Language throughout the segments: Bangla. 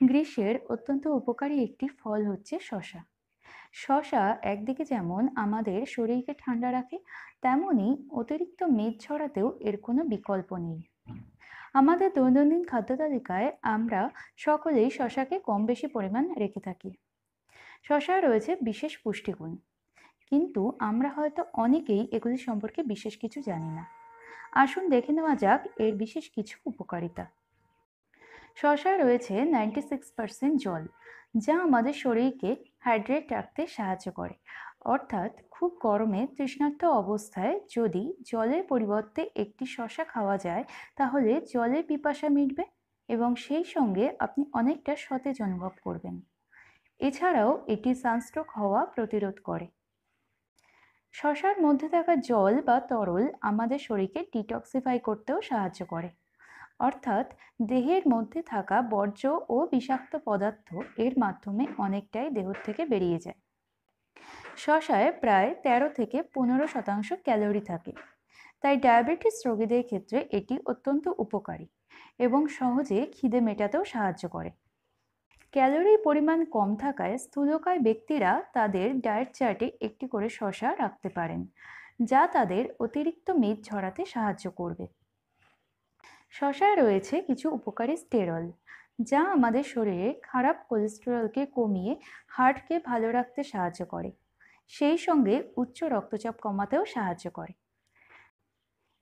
গ্রীষ্মের অত্যন্ত উপকারী একটি ফল হচ্ছে শসা। শসা একদিকে যেমন আমাদের শরীরকে ঠান্ডা রাখে, তেমনি অতিরিক্ত মেদ ঝরাতেও এর কোনো বিকল্প নেই। আমাদের দৈনন্দিন খাদ্য তালিকায় আমরা সকলেই শসাকে কম বেশি পরিমাণ রেখে থাকি। শসায় রয়েছে বিশেষ পুষ্টিগুণ, কিন্তু আমরা হয়তো অনেকেই এগুলি সম্পর্কে বিশেষ কিছু জানি না। আসুন দেখে নেওয়া যাক এর বিশেষ কিছু উপকারিতা। শসায় রয়েছে 96% জল, যা আমাদের শরীরকে হাইড্রেট রাখতে সাহায্য করে। অর্থাৎ খুব গরমে তৃষ্ণার্ত অবস্থায় যদি জলের পরিবর্তে একটি শসা খাওয়া যায়, তাহলে জলের পিপাসা মিটবে এবং সেই সঙ্গে আপনি অনেকটা সতেজ অনুভব করবেন। এছাড়াও এটি সানস্ট্রোক হওয়া প্রতিরোধ করে। শসার মধ্যে থাকা জল বা তরল আমাদের শরীরকে ডিটক্সিফাই করতেও সাহায্য করে। অর্থাৎ দেহের মধ্যে থাকা বর্জ্য ও বিষাক্ত পদার্থ এর মাধ্যমে অনেকটাই দেহ থেকে বেরিয়ে যায়। শসায় প্রায় 13 থেকে 15% ক্যালোরি থাকে, তাই ডায়াবেটিস রোগীদের ক্ষেত্রে এটি অত্যন্ত উপকারী এবং সহজে খিদে মেটাতেও সাহায্য করে। ক্যালোরির পরিমাণ কম থাকায় স্থূলকায় ব্যক্তিরা তাদের ডায়েট চার্টে একটি করে শসা রাখতে পারেন, যা তাদের অতিরিক্ত মেদ ঝরাতে সাহায্য করবে। শসায় রয়েছে কিছু উপকারী স্টেরল, যা আমাদের শরীরে খারাপ কোলেস্টেরলকে কমিয়ে হার্টকে ভালো রাখতে সাহায্য করে, সেই সঙ্গে উচ্চ রক্তচাপ কমাতেও সাহায্য করে।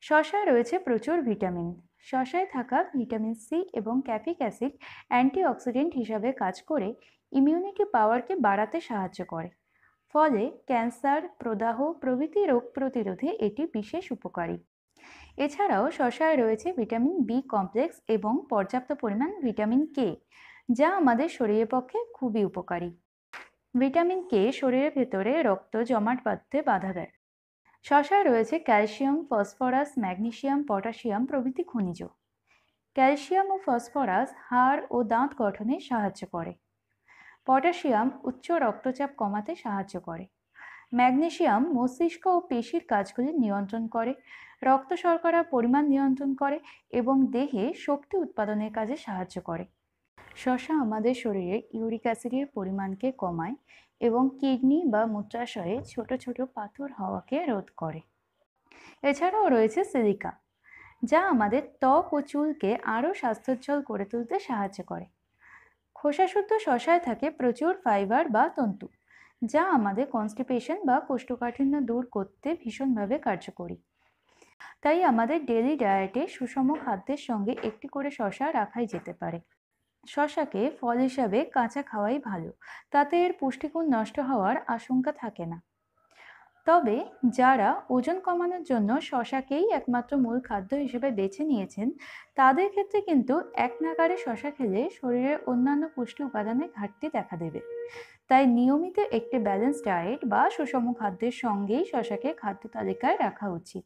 শসায় রয়েছে প্রচুর ভিটামিন। শসায় থাকা ভিটামিন সি এবং ক্যাফিক অ্যাসিড অ্যান্টিঅক্সিডেন্ট হিসাবে কাজ করে ইমিউনিটি পাওয়ারকে বাড়াতে সাহায্য করে। ফলে ক্যান্সার, প্রদাহ প্রভৃতি রোগ প্রতিরোধে এটি বিশেষ উপকারী। এছাড়াও শসায় রয়েছে ভিটামিন বি কমপ্লেক্স এবং পর্যাপ্ত পরিমাণ ভিটামিন কে, যা আমাদের শরীরের পক্ষে খুবই উপকারী। ভিটামিন কে শরীরের ভেতরে রক্ত জমাট বাঁধতে বাধা দেয়। শসায় রয়েছে ক্যালসিয়াম, ফসফরাস, ম্যাগনেসিয়াম, পটাশিয়াম প্রভৃতি খনিজ। ক্যালসিয়াম ও ফসফরাস হাড় ও দাঁত গঠনে সাহায্য করে। পটাশিয়াম উচ্চ রক্তচাপ কমাতে সাহায্য করে। ম্যাগনেসিয়াম মস্তিষ্ক ও পেশির কাজগুলি নিয়ন্ত্রণ করে, রক্ত শর্করার পরিমাণ নিয়ন্ত্রণ করে এবং দেহে শক্তি উৎপাদনের কাজে সাহায্য করে। শসা আমাদের শরীরে ইউরিক অ্যাসিডের পরিমাণকে কমায় এবং কিডনি বা মূত্রাশয়ে ছোট ছোট পাথর হওয়াকে রোধ করে। এছাড়াও রয়েছে সিলিকা, যা আমাদের ত্বক ও চুলকে আরও স্বাস্থ্যোজ্জ্বল করে তুলতে সাহায্য করে। খোসাশুদ্ধ শসায় থাকে প্রচুর ফাইবার বা তন্তু, যা আমাদের কনস্টিপেশন বা কোষ্ঠকাঠিন্য দূর করতে ভীষণভাবে কার্যকরী। তাই আমাদের ডেইলি ডায়েটে সুষম খাদ্যের সঙ্গে একটি করে শসা রাখাই যেতে পারে। শসাকে ফল হিসাবে কাঁচা খাওয়াই ভালো, তাতে এর পুষ্টিগুণ নষ্ট হওয়ার আশঙ্কা থাকে না। তবে যারা ওজন কমানোর জন্য শসাকেই একমাত্র মূল খাদ্য হিসেবে বেছে নিয়েছেন, তাদের ক্ষেত্রে কিন্তু এক নাগাড়ে শসা খেলে শরীরের অন্যান্য পুষ্টি উপাদানের ঘাটতি দেখা দেবে। তাই নিয়মিত একটি ব্যালেন্স ডায়েট বা সুষম খাদ্যের সঙ্গেই শসাকে খাদ্য তালিকায় রাখা উচিত।